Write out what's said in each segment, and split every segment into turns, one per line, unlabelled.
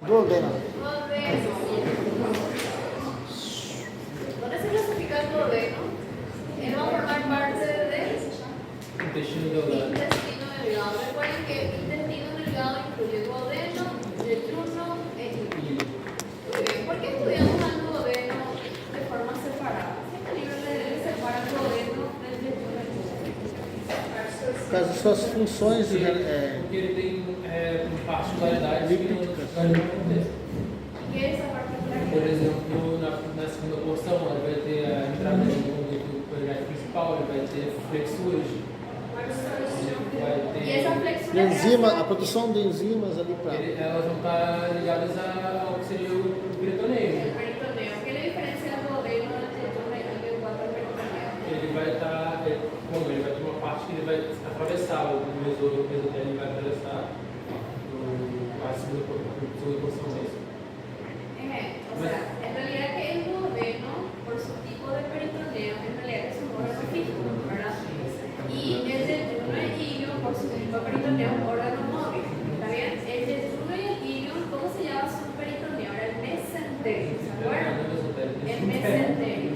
Duodeno.
Duodeno. ¿Dónde se clasifica el duodeno? Él va a formar parte del
Intestino delgado.
intestino delgado. Recuerden que el intestino delgado incluye duodeno, yeyuno e hilo. Muy bien. ¿Por qué estudiamos al duodeno de forma separada? Este libro le separa el duodeno del yeyuno e hilo.
Por causa das suas funções
Porque ele tem particularidades que não acontecem.
¿Qué es esa
Por
particularidad?
exemplo, na segunda porção, ele vai ter a entrada do conduto uretriano principal, ele vai ter flexuras, vai
Y esa
ter.
flexura
enzima, a produção de enzimas ali para.
Elas vão estar ligadas ao que seria o peritoneio.
el peritoneo. ¿Qué le diferencia al duodeno del yeyuno e hilo en cuanto al peritoneo?
Ele vai estar, ele vai ter uma parte que ele vai atravessar o mesotélio, ele vai atravessar a segunda porção mesmo.
O sea, en realidad que el duodeno, por su tipo de peritoneo, en realidad es un órgano fijo, ¿verdad? Y el yeyuno e hilo, por su tipo de peritoneo, un órgano móvil, ¿está bien? El yeyuno y el hilo, ¿cómo se llama su peritoneo? Era el mesenterio, ¿se acuerdan? El mesenterio.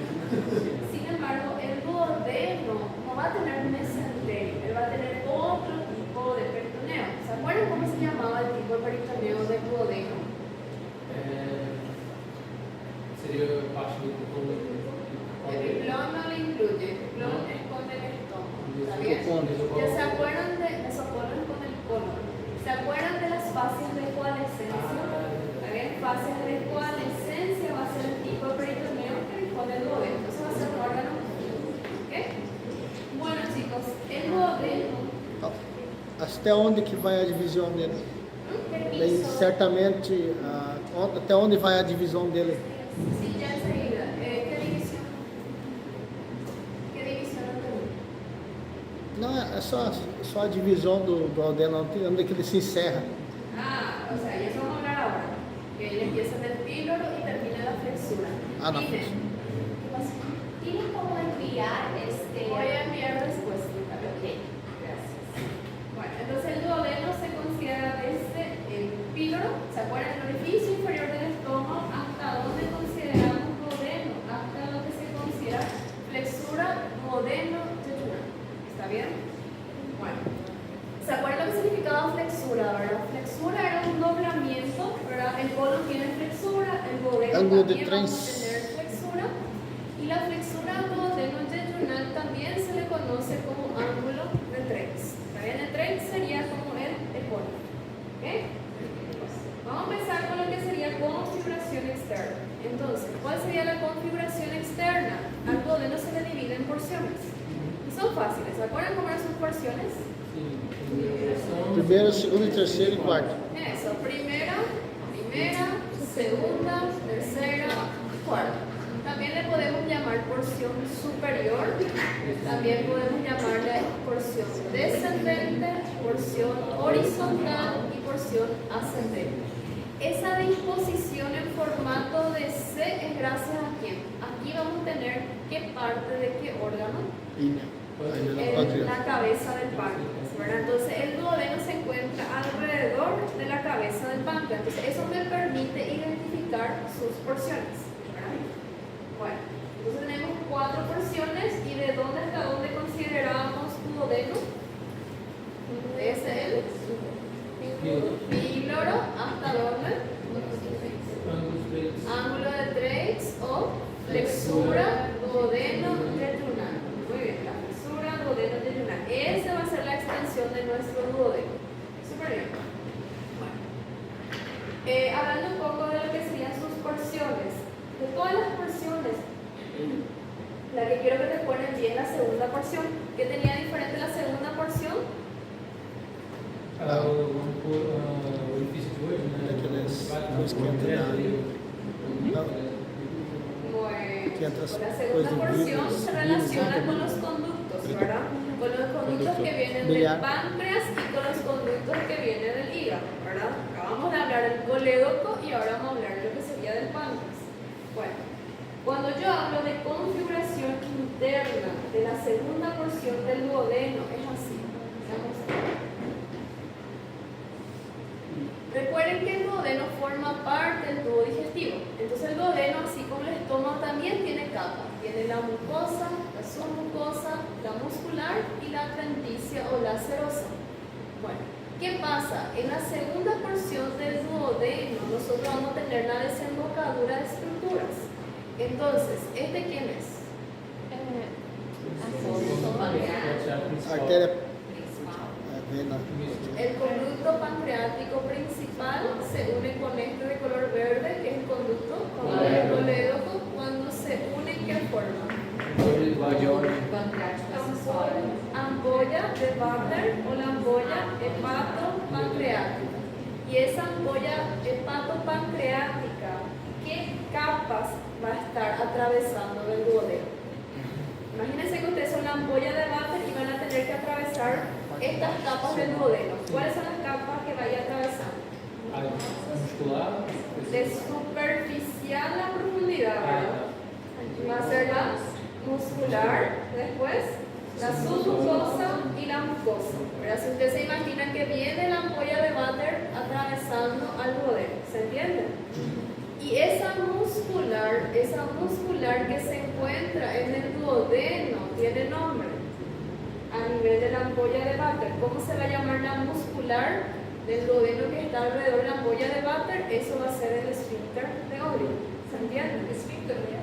Sin embargo, el duodeno no va a tener mesenterio, él va a tener otro tipo de peritoneo. ¿Se acuerdan cómo se llamaba el tipo de peritoneo del duodeno?
Seria parte do
El biplón no le incluye, el biplón esconde el estómago, ¿está bien? ¿Ya se acuerdan de mesocolon con el colon? ¿Se acuerdan de las fases de coalescencia? ¿Está bien? Fases de coalescencia va a ser el tipo de peritoneo que responde el duodeno, entonces va a ser un órgano. ¿Ok? Bueno chicos, el duodeno,
Até onde que vai a divisão dele? Daí,
permiso,
certamente, até onde vai a divisão dele?
sí, ya enseguida, ¿qué división? ¿Qué división anterior?
Não, é só a divisão do duodeno, onde que ele se encerra.
Ah, o sea, y eso vamos a hablar ahora. Que él empieza en el píloro y termina en la flexura.
Ah, no.
Dime,
¿Tienen cómo enviar
voy a enviar después, Lucas.
Ok, gracias.
Bueno, entonces el duodeno se considera desde el píloro, ¿se acuerdan? El orificio inferior del estómago, hasta donde consideramos duodeno, hasta lo que se considera flexura duodeno-yeyuno. ¿Está bien? Bueno. ¿Se acuerdan lo que significaba flexura, verdad? Flexura era un doblamiento, ¿verdad? El colon tiene flexura, el duodeno
Ángulo de
también vamos a
tres.
tener flexura. Y la flexura duodeno-yeyunal también se le conoce como ángulo de Treitz. ¿Está bien? El Treitz sería como el colon. ¿Ok? Vamos a empezar con lo que sería configuración externa. Entonces, ¿cuál sería la configuración externa? Al duodeno se le divide en porciones. Y son fáciles. ¿Se acuerdan cómo eran sus porciones?
Primeiro, segundo, terceiro e quarto.
Eso, primera, segunda, tercera, cuarta. También le podemos llamar porción superior, también podemos llamarle porción descendente, porción horizontal y porción ascendente. Esa disposición en formato de C es gracias a quién. Aquí vamos a tener qué parte de qué órgano.
Linha. Aí no
En
páncreas.
la cabeza del páncreas, ¿verdad? Entonces el duodeno se encuentra alrededor de la cabeza del páncreas. Entonces eso me permite identificar sus porciones, ¿verdad? Bueno, entonces tenemos 4 porciones y de dónde hasta dónde considerábamos duodeno. Es el píloro, ¿hasta dónde? Ángulo de Treitz o flexura duodeno-yeyunal. Muy bien, la flexura duodeno-yeyunal. Esa va a ser la extensión de nuestro duodeno. Súper bien. Bueno. Hablando un poco de lo que serían sus porciones. De todas las porciones, la que quiero que recuerden bien la segunda porción. ¿Qué tenía diferente la segunda porción?
O orifício de hoje, né?
Aqueles coisas que entram na
Bueno,
Que otras
la segunda
cosas
porción
virus,
se relaciona
virus,
con los conductos, ¿verdad? Con los conductos que vienen del
biliar.
páncreas y con los conductos que vienen del hígado, ¿verdad? Acabamos de hablar del colédoco y ahora vamos a hablar de lo que sería del páncreas. Bueno, cuando yo hablo de configuración interna de la segunda porción del duodeno, es así. Veamos. Recuerden que el duodeno forma o la serosa. Bueno, ¿qué pasa? En la segunda porción del duodeno nosotros vamos a tener la desembocadura de estructuras. Entonces, ¿este quién es?
Artéria
Principal.
vena.
El conducto pancreático principal se une con este de color verde, que es el conducto colédoco. Cuando se unen, ¿qué forma?
Pancreático acessório.
Ampolla de Vater o la ampolla hepato-pancreática. Y esa ampolla hepato-pancreática, ¿qué capas va a estar atravesando del duodeno? Imagínense que ustedes son la ampolla de Vater y van a tener que atravesar estas capas del duodeno. ¿Cuáles son las capas que vaya atravesando?
Muscular.
De superficial a profundidad, ¿verdad? Va a ser la muscular, después la submucosa y la mucosa. ¿Verdad? Si ustedes se imaginan que viene la ampolla de Vater atravesando al duodeno, ¿se entiende? Y esa muscular que se encuentra en el duodeno tiene nombre a nivel de la ampolla de Vater. ¿Cómo se va a llamar la muscular del duodeno que está alrededor de la ampolla de Vater? Eso va a ser el esfínter de Oddi. ¿Se entiende? Esfínter de Oddi.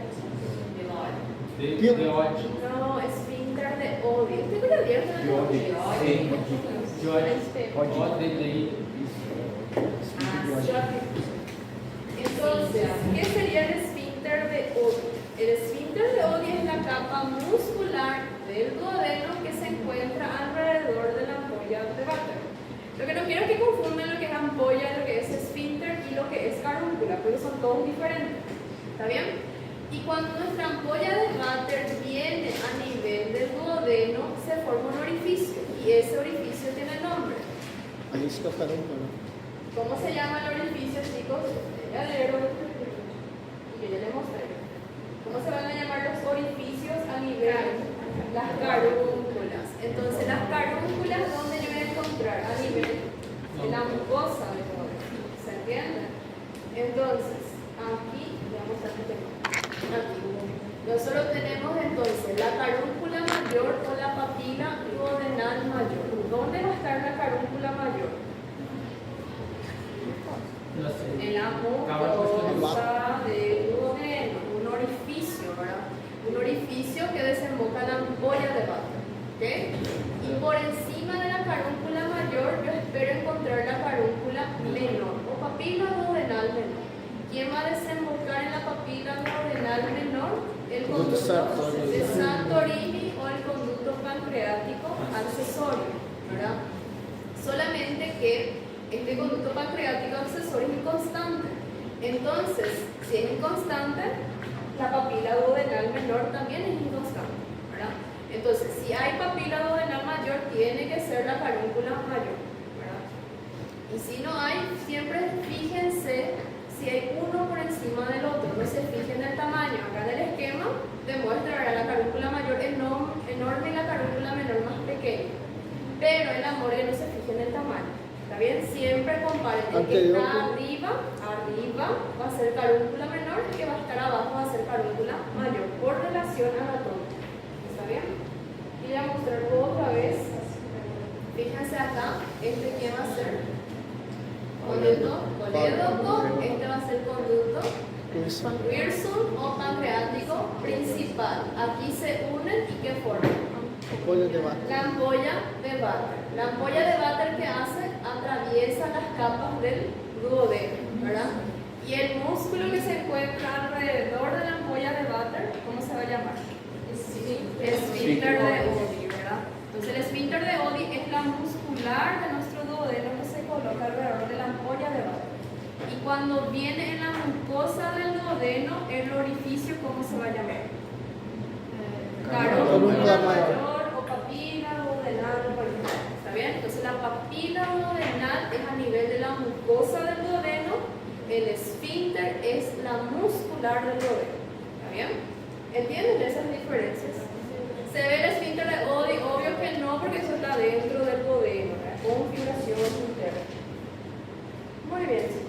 De ódio.
No, esfínter de Oddi. ¿Usted puede abierto la
Oddi.
Entonces, ¿qué sería el esfínter de Oddi? El esfínter de Oddi es la capa muscular del duodeno que se encuentra alrededor de la ampolla de Vater. Lo que no quiero es que confundan lo que es ampolla, lo que es esfínter y lo que es carúncula, porque son todos diferentes. ¿Está bien? Y cuando nuestra ampolla de Vater viene a nivel del duodeno, se forma un orificio y ese orificio tiene nombre.
Aí isso que eu falei, mano.
¿Cómo se llama el orificio, chicos? Ya leyeron. Y yo ya les mostré. ¿Cómo se van a llamar los orificios a nivel? Las carúnculas. Entonces, las carúnculas, ¿dónde yo voy a encontrar? A nivel de la mucosa del duodeno. ¿Se entiende? Entonces, aquí, voy a mostrar el tema. Aquí. Nosotros tenemos entonces la carúncula mayor o la papila duodenal mayor. ¿Dónde va a estar la carúncula mayor? En la mucosa del duodeno, un orificio, ¿verdad? Un orificio que desemboca en la ampolla de Vater, ¿ok? Y por encima de la carúncula mayor yo espero encontrar la carúncula menor o papila duodenal menor. ¿Quién va a desembocar en la papila duodenal menor? El conducto de Santorini o el conducto pancreático accesorio, ¿verdad? Solamente que este conducto pancreático accesorio es inconstante. Entonces, si es inconstante, la papila duodenal menor también es inconstante, ¿verdad? Entonces, si hay papila duodenal mayor, tiene que ser la carúncula mayor, ¿verdad? Y si no hay, siempre fíjense si hay uno por encima del otro. No se fijen en el tamaño. Acá en el esquema demuestra, ¿verdad?, la carúncula mayor enorme y la carúncula menor más pequeña. Pero el amor no se fije en el tamaño. ¿Está bien? Siempre comparen. El que está arriba va a ser carúncula menor y el que va a estar abajo va a ser carúncula mayor por relación anatómica. ¿Está bien? Y voy a mostrar otra vez. Fíjense acá, ¿quién va a ser? Conducto colédoco, este va a ser conducto Wilson o pancreático principal. Aquí se unen y ¿qué forman?
Ampolla de Vater.
La ampolla de Vater. La ampolla de Vater que hace atraviesa las capas del duodeno, ¿verdad? Y el músculo que se encuentra alrededor de la ampolla de Vater, ¿cómo se va a llamar? Esfínter de Oddi, ¿verdad? Entonces el esfínter de Oddi es la muscular de nuestro duodeno que se coloca alrededor de la ampolla de Vater. Y cuando viene en la mucosa del duodeno, el orificio, ¿cómo se va a llamar? Carúncula mayor o papila duodenal. ¿Está bien? Entonces la papila duodenal es a nivel de la mucosa del duodeno, el esfínter es la muscular del duodeno. ¿Está bien? ¿Entienden esas diferencias? ¿Se ve el esfínter de Oddi? Obvio que no, porque eso está dentro del duodeno, la configuración interna. Muy bien, chicos.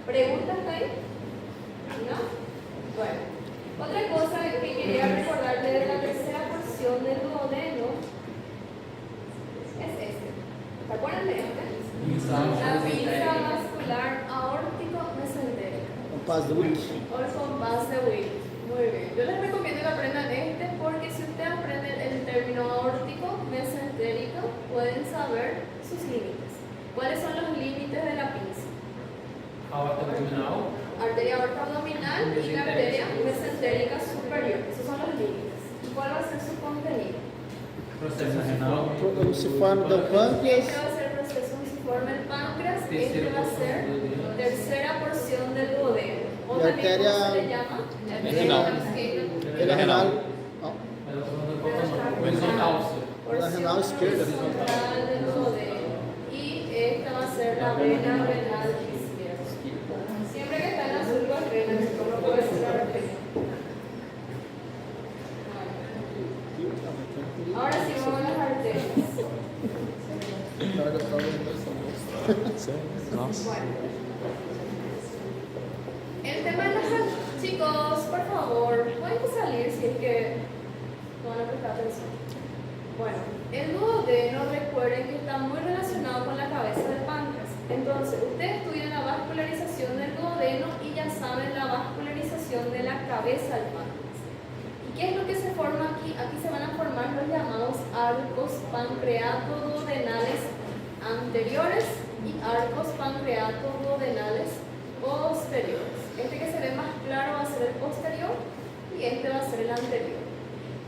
¿Preguntas ahí? ¿No? Bueno, otra cosa que quería recordarles de la tercera porción La pinza vascular aórtico-mesentérica.
Compás de Wick.
O el compás de Wick. Muy bien. Yo les recomiendo que aprendan este porque si ustedes aprenden el término aórtico-mesentérico, pueden saber sus límites. ¿Cuáles son los límites de la pinza?
Aorta abdominal.
Arteria aorta abdominal y la arteria mesentérica superior. Esos son los límites. ¿Y cuál va a ser su contenido?
Processo renal.
Cruciforme do pâncreas.
Este va a ser el proceso fusiforme del páncreas. Este va a ser tercera porción del duodeno. O
La
también
arteria
¿cómo se le llama? La
renal.
Vena renal.
Mas eu tô falando qual tamanho? Horizontal, senhor.
La renal izquierda.
Horizontal del duodeno. Y esta va a ser la vena renal izquierda. Siempre que está en azul con venas, ¿cómo puede ser la arteria? Ahora sí vamos a las arterias.
Nossa.
Bueno. El tema de las chicos, por favor, pueden salir si es que no van a prestar atención. Bueno, el duodeno, recuerden que está muy relacionado con la cabeza del páncreas. Entonces, ustedes estudian la vascularización del duodeno y ya saben la vascularización de la cabeza del páncreas. ¿Y qué es lo que se forma aquí? Aquí se van a formar los llamados arcos pancreato-duodenales anteriores y arcos pancreato-duodenales posteriores. Este que se ve más claro va a ser el posterior y este va a ser el anterior.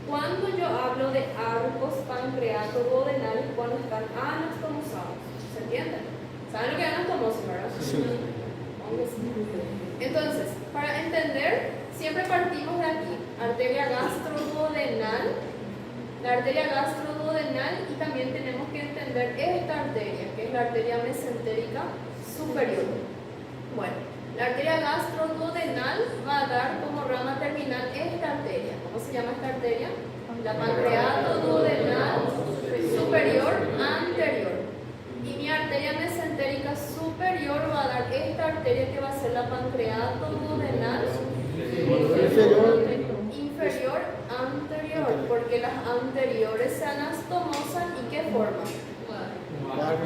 Cuando yo hablo de arcos pancreato-duodenales, cuando están anastomosados, ¿se entiende? ¿Saben lo que es anastomosis, verdad?
Sí.
Entonces, para entender, siempre partimos de aquí, arteria gastroduodenal, la arteria gastroduodenal, y también tenemos que entender esta arteria, que es la arteria mesentérica superior. Bueno, la arteria gastroduodenal va a dar como rama terminal esta arteria. ¿Cómo se llama esta arteria? La pancreato-duodenal superior anterior. Y mi arteria mesentérica superior va a dar esta arteria que va a ser la pancreato-duodenal inferior anterior, porque las anteriores se anastomosan y ¿qué forman?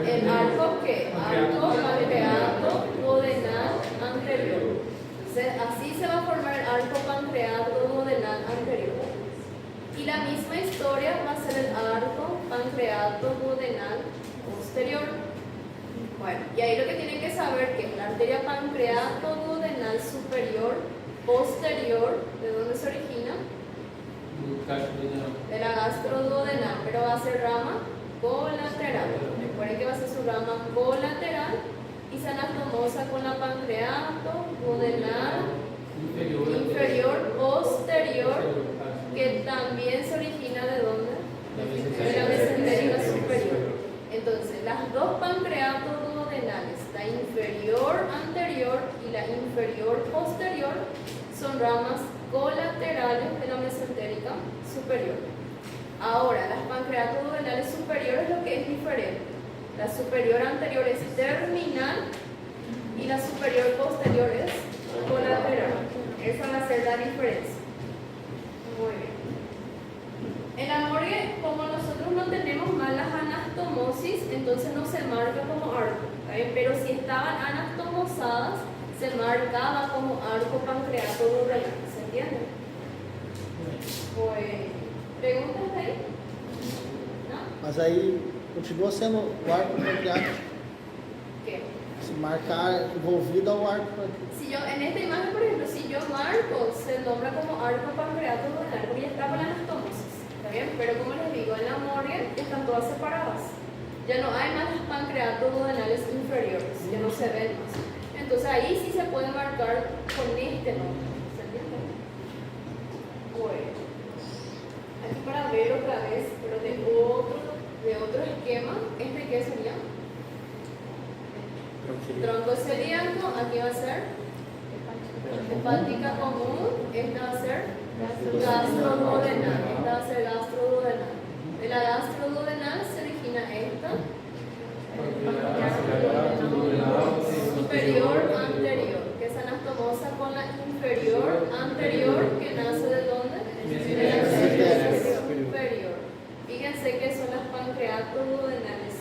El arco que arco pancreato-duodenal anterior. Así se va a formar el arco pancreato-duodenal anterior. Y la misma historia va a ser el arco pancreato-duodenal posterior. Bueno, y ahí lo que tienen que saber que es la arteria pancreato-duodenal superior posterior, ¿de dónde se origina? De la gastroduodenal, pero va a ser rama colateral. Recuerden que va a ser su rama colateral y se anastomosa con la pancreato-duodenal inferior posterior, que también se origina ¿de dónde? De la mesentérica superior. Entonces, las dos pancreato-duodenales, la inferior anterior y la inferior posterior, son ramas colaterales de la mesentérica superior. Ahora, las pancreato-duodenales superiores, lo que es diferente. La superior anterior es terminal y la superior posterior es colateral. Esa va a ser la diferencia. Muy bien. En la morgue, como nosotros no tenemos malas anastomosis, entonces no se marca como arco, ¿está bien? Pero si estaban anastomosadas, se marcaba como arco pancreato-duodenal, ¿se entiende? Pues, ¿preguntas de ahí? ¿No?
Mas aí continua sendo o arco pancreático.
¿Qué?
Se marcar envolvido ao arco pancreático.
Si yo, en esta imagen, por ejemplo, si yo marco, se nombra como arco pancreato-duodenal, porque ya está con la anastomosis. Bien, pero como les digo, en la morgue están todas separadas. Ya no hay más las pancreato-duodenales inferiores, ya no se ven más. Entonces ahí sí se puede marcar con este nombre. ¿Se entiende? Bueno, aquí para ver otra vez, pero de otro esquema, ¿este qué sería? Tronco celíaco, aquí va a ser hepática común, esta va a ser gastroduodenal, esta va a ser gastroduodenal. De la gastroduodenal se origina esta superior anterior, que es anastomosa con la inferior anterior, que nace de dónde? De la mesentérica superior. Fíjense que son las pancreato-duodenales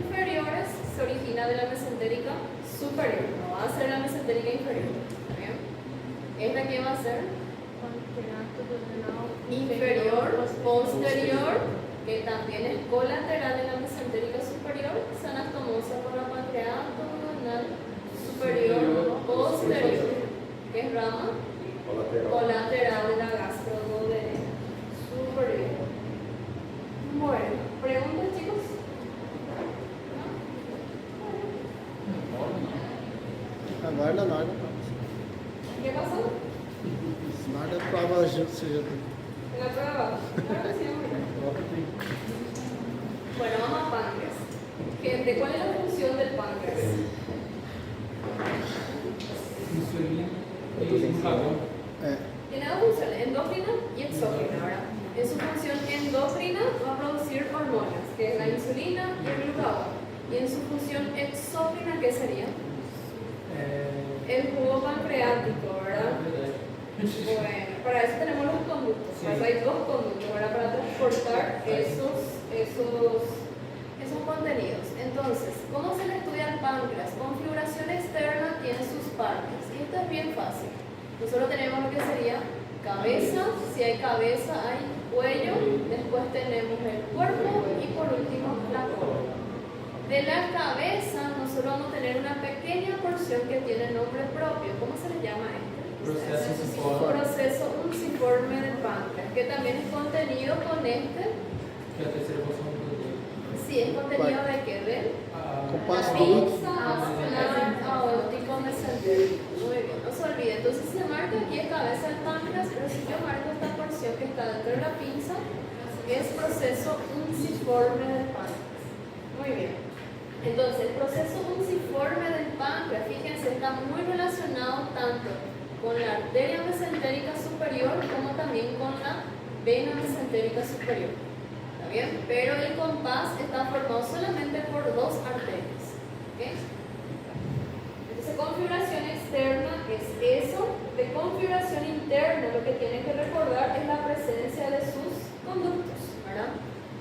inferiores, se originan insulina de la mesentérica superior, no va a ser la mesentérica inferior. ¿Está bien? ¿Esta qué va a ser? Inferior, posterior, que también es colateral de la mesentérica superior, se anastomosa por la pancreato duodenal superior, posterior, que es rama colateral de la gastroduodenal superior. Bueno, ¿preguntas, chicos?
Agora na hora.
¿Qué pasó?
Na hora da prova seja.
¿En la prueba? Claro que sí, muy bien. Bueno, vamos a páncreas. Gente, ¿cuál es la función del páncreas?
Insulina y glucagón.
Tiene dos funciones, endócrina y exócrina, ¿verdad? En su función endócrina va a producir hormonas, que es la insulina y el glucagón. Y en su función exócrina, ¿qué sería? El jugo pancreático, ¿verdad? Bueno, para eso tenemos los conductos.
Sí.
Para eso hay dos conductos, ¿verdad? Para transportar esos contenidos. Entonces, ¿cómo se le estudia el páncreas? Configuración externa tiene sus partes. Y esto es bien fácil. Nosotros tenemos lo que sería cabeza, si hay cabeza hay cuello, después tenemos el cuerpo y por último la cola. De la cabeza nosotros vamos a tener una pequeña porción que tiene nombre propio. ¿Cómo se le llama esto?
Proceso unciforme.
Proceso unciforme del páncreas, que también es contenido con este.
Que a terceira porção do dedo.
Sí, es contenido de qué? De
Compasso
la
do
pinza axilar aórtico mesentérico. Muy bien, no se olvide. Entonces se marca aquí en cabeza del páncreas, pero si yo marco esta porción que está dentro de la pinza, es proceso unciforme del páncreas. Muy bien. Entonces, el proceso unciforme del páncreas, fíjense, está muy relacionado tanto con la arteria mesentérica superior como también con la vena mesentérica superior. ¿Está bien? Pero el compás está formado solamente por dos arterias. ¿Ok? Entonces, configuración externa es eso. De configuración interna, lo que tienen que recordar es la presencia de sus conductos, ¿verdad?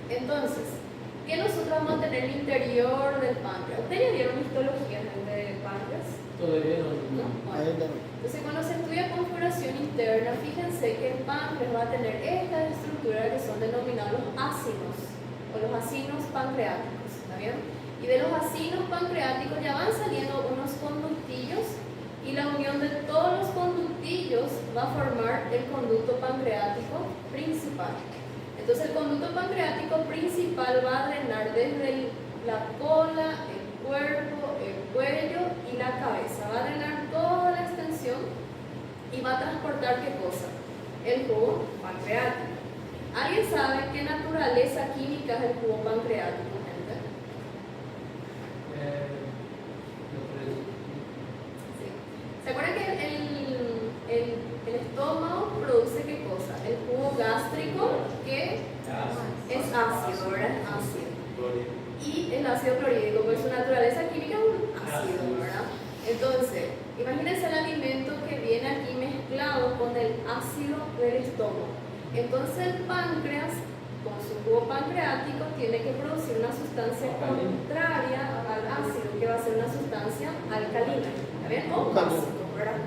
Entonces, ¿qué nosotros vamos a tener en el interior del páncreas? ¿Ustedes ya vieron histología del páncreas?
Todavía
¿No?
não.
Bueno.
Ainda não.
Entonces, cuando se estudia configuración interna, fíjense que el páncreas va a tener estas estructuras que son denominados los ácidos o los acinos pancreáticos, ¿está bien? Y de los acinos pancreáticos ya van saliendo unos conductillos y la unión de todos los conductillos va a formar el conducto pancreático principal. Entonces, el conducto pancreático principal va a drenar desde la cola, el cuerpo, el cuello y la cabeza. Va a drenar toda la extensión y va a transportar ¿qué cosa? El jugo pancreático. ¿Alguien sabe qué naturaleza química es el jugo pancreático, gente? Sí. ¿Se acuerdan que el estómago produce qué cosa? El jugo gástrico, que es ácido, ¿verdad? Es ácido. Y el ácido clorhídrico, pues su naturaleza química es un ácido, ¿verdad? Entonces, imagínense el alimento que viene aquí mezclado con el ácido del estómago. Entonces el páncreas, con su jugo pancreático, tiene que producir una sustancia contraria al ácido, que va a ser una sustancia alcalina, ¿está bien? O básico, ¿verdad?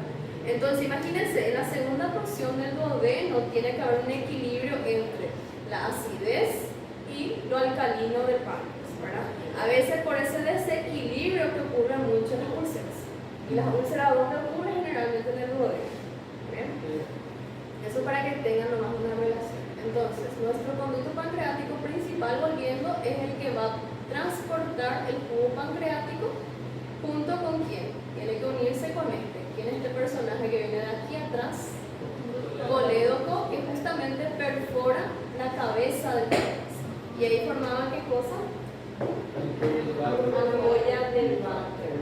Entonces, imagínense, en la segunda porción del duodeno tiene que haber un equilibrio entre la acidez y lo alcalino del páncreas, ¿verdad? A veces por ese desequilibrio que ocurre mucho en las úlceras. Y las úlceras, ¿dónde ocurren? Generalmente en el duodeno. ¿Bien? Eso para que tengan nomás una relación. Entonces, nuestro conducto pancreático principal, volviendo, es el que va a transportar el jugo pancreático junto con quién. Tiene que unirse con este. ¿Quién es este personaje que viene de aquí atrás? Colédoco, que justamente perfora la cabeza del páncreas. Y ahí formaba ¿qué cosa? Ampolla del páncreas.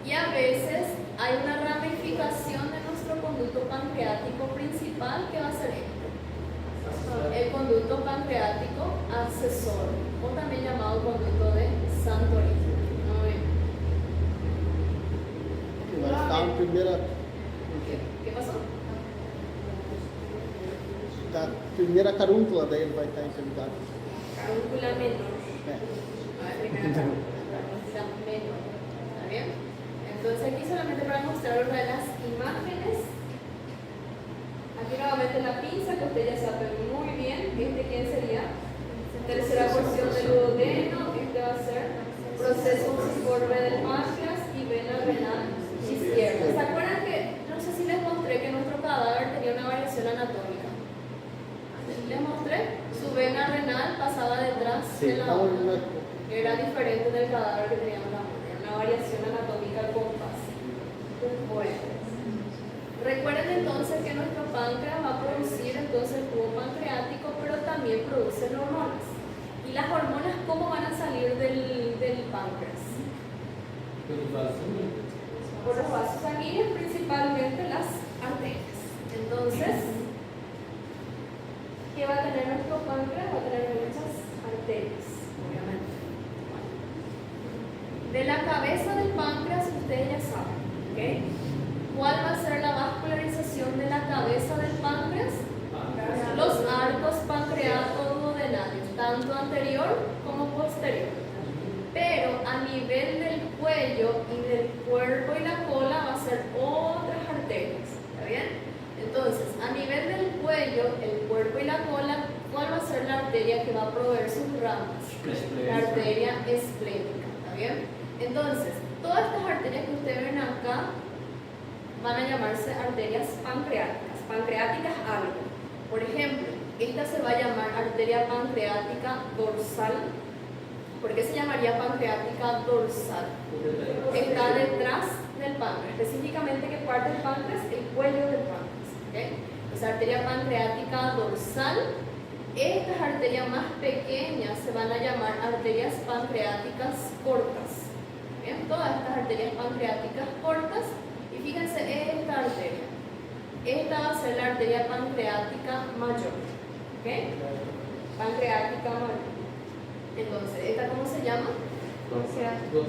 Y a veces hay una ramificación de nuestro conducto pancreático principal que va a ser este. El conducto pancreático accesorio, o también llamado conducto de Santorini. Muy bien.
Vai ficar na primeira.
¿Qué pasó?
Da primeira carúncula dele vai estar interligada.
Carúncula menor.
É.
A ver, primera arteria menor. ¿Está bien? Entonces aquí solamente para mostrar una de las imágenes. Aquí nuevamente la pinza que usted ya sabe muy bien. ¿Quién sería? Tercera porción del duodeno. Este va a ser proceso fusiforme del páncreas y vena renal izquierda. ¿Se acuerdan que, no sé si les mostré que nuestro cadáver tenía una variación anatómica? Les mostré, su vena renal pasaba detrás de la mano. Era diferente del cadáver que teníamos la mano. Era una variación anatómica al compás. Bueno. Recuerden entonces que nuestro páncreas va a producir entonces el jugo pancreático, pero también produce hormonas. ¿Y las hormonas cómo van a salir del páncreas? Por los vasos sanguíneos, principalmente las arterias. Entonces, ¿qué va a tener nuestro páncreas? Va a tener muchas arterias, obviamente. De la cabeza del páncreas, ustedes ya saben, ¿ok? ¿Cuál va a ser la vascularización de la cabeza del páncreas? Los arcos pancreato-duodenales, tanto anterior como posterior. Pero a nivel del cuello y del cuerpo y la cola va a ser otras arterias. ¿Está bien? Entonces, a nivel del cuello, el cuerpo y la cola, ¿cuál va a ser la arteria que va a proveer sus ramas? La arteria esplénica. ¿Está bien? Entonces, todas estas arterias que ustedes ven acá van a llamarse arterias pancreáticas. Pancreáticas algo. Por ejemplo, esta se va a llamar arteria pancreática dorsal. ¿Por qué se llamaría pancreática dorsal? Está detrás del páncreas. Específicamente, ¿qué parte del páncreas? El cuello del páncreas. ¿Okay? Esa arteria pancreática dorsal. Estas arterias más pequeñas se van a llamar arterias pancreáticas cortas. ¿Bien? Todas estas arterias pancreáticas cortas. Y fíjense, esta arteria. Esta va a ser la arteria pancreática mayor. ¿Ok? Pancreática mayor. Entonces, ¿esta cómo se llama?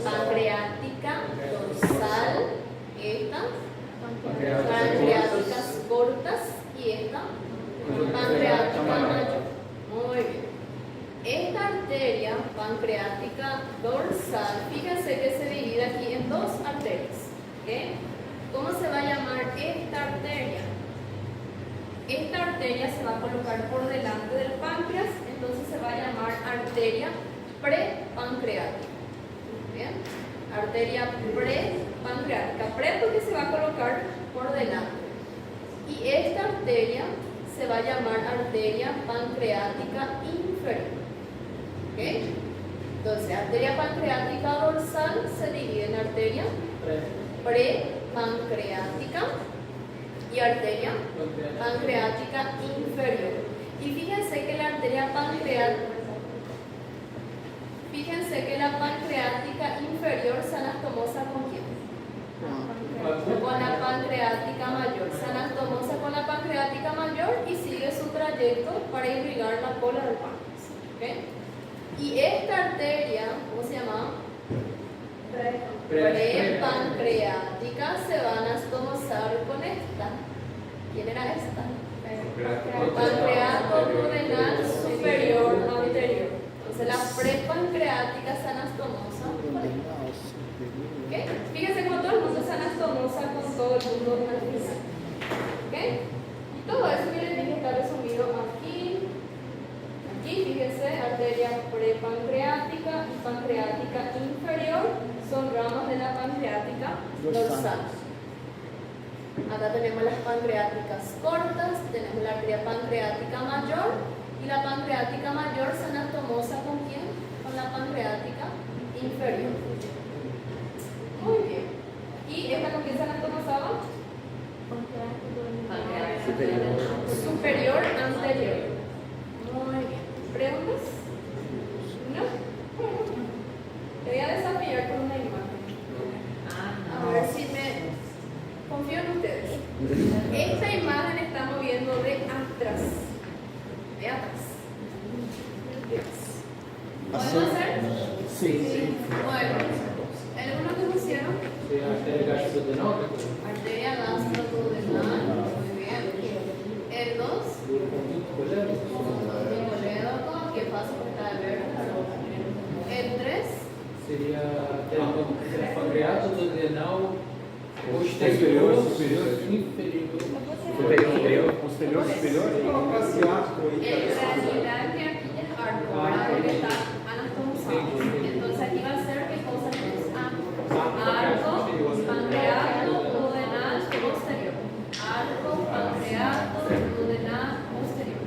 Pancreática dorsal. Esta. Pancreáticas cortas. Y esta. Pancreática mayor. Muy bien. Esta arteria pancreática dorsal, fíjense que se divide aquí en dos arterias. ¿Okay? ¿Cómo se va a llamar esta arteria? Esta arteria se va a colocar por delante del páncreas, entonces se va a llamar arteria prepancreática. ¿Bien? Arteria prepancreática. Pre porque se va a colocar por delante. Y esta arteria se va a llamar arteria pancreática inferior. ¿Ok? Entonces, arteria pancreática dorsal se divide en arteria prepancreática y arteria pancreática inferior. Y fíjense que la arteria pancreática inferior se anastomosa con quién? Con la pancreática mayor. Se anastomosa con la pancreática mayor y sigue su trayecto para irrigar la cola del páncreas. ¿Okay? Y esta arteria, ¿cómo se llama? Prepancreática se va a anastomosar con esta. ¿Quién era esta? Pancreato duodenal superior anterior. Entonces la prepancreática se anastomosa con esta. ¿Okay? Fíjense cómo todo el mundo se anastomosa con todo el mundo al final. ¿Okay? Y todo eso que les dije está resumido aquí. Aquí, fíjense, arteria prepancreática y pancreática inferior son ramas de la pancreática dorsal. Acá tenemos las pancreáticas cortas, tenemos la arteria pancreática mayor y la pancreática mayor se anastomosa con quién? Con la pancreática inferior. Muy bien. ¿Y esta con quién se anatomosaba? Superior anterior. Muy bien. ¿Preguntas? ¿No? Bueno. Te voy a desafíar con una imagen. A ver si me... Confío en ustedes. Esta imagen está moviendo de atrás. De atrás. ¿Podemos hacer?
Sí.
Bueno. ¿Alguno que pusieron?
Arteria gastrodenal.
Arteria gastroduodenal. Muy bien. El 2. Qué fácil está de ver. El 3.
seria pancreato, duodenal, posterior,
superior.
inferior.
Posterior, superior.
En realidad que aquí es arco, ¿verdad? Porque está anatomizado. Entonces aquí va a ser qué cosa es arco, pancreato, duodenal, posterior. Arco, pancreato, duodenal, posterior.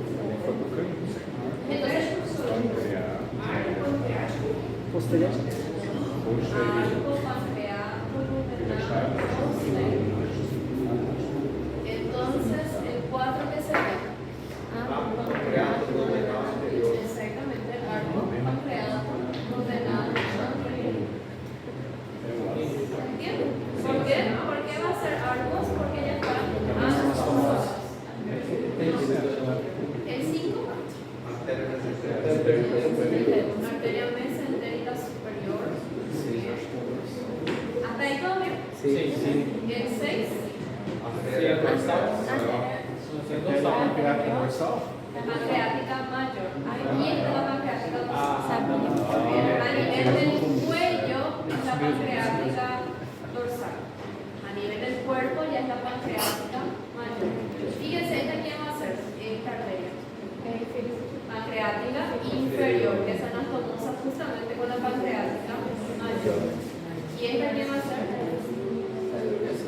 Entonces,
Posterior.
arco, pancreato, duodenal, posterior. Entonces, el 4 que sería arco, pancreato, duodenal, exactamente, arco, pancreato, duodenal, anterior. ¿Entienden? ¿Por qué? ¿Por qué va a ser arcos? Porque ya está anastomosados. El 5, arteria mesentérica superior. Hasta ahí todo bien. El 6,
Seria dorsal.
Dorsal.
pancreática mayor. Ahí está la pancreática dorsal. A nivel del cuello es la pancreática dorsal. A nivel del cuerpo ya es la pancreática mayor. Fíjense, ¿esta quién va a ser? Esta arteria. Pancreática inferior, que es anastomosa justamente con la pancreática mayor. ¿Y esta quién va a ser?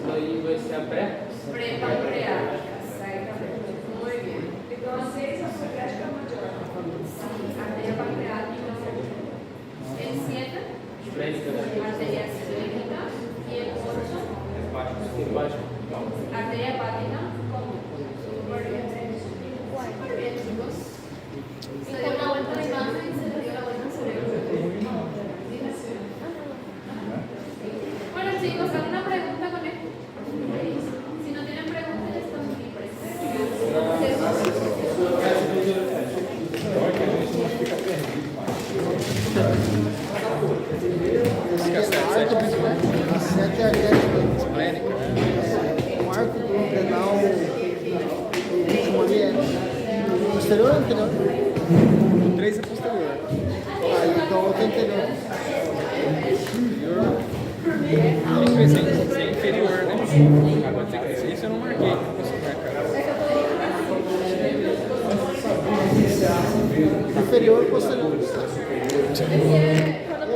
Daí vai ser a pré.
Prepancreática, exactamente. Muy bien.
Entonces, a pancreática mayor.
Arteria pancreática. El 7,
Esplênica.
arteria esplênica. Y el 8,
Hepática.
arteria hepática. Súper bien. Súper bien, chicos. Se dio una vuelta a la imagen y se le dio la vuelta al cerebro. Bueno, chicos, ¿alguna pregunta con esto? Si no tienen preguntas, ya estamos libres.
As 7 artérias o arco duodenal, o último ali é posterior ou anterior?
O 3 é posterior.
Aí então o outro é anterior.
Tem que ver se é inferior, né? Agora tem que ser isso eu não marquei.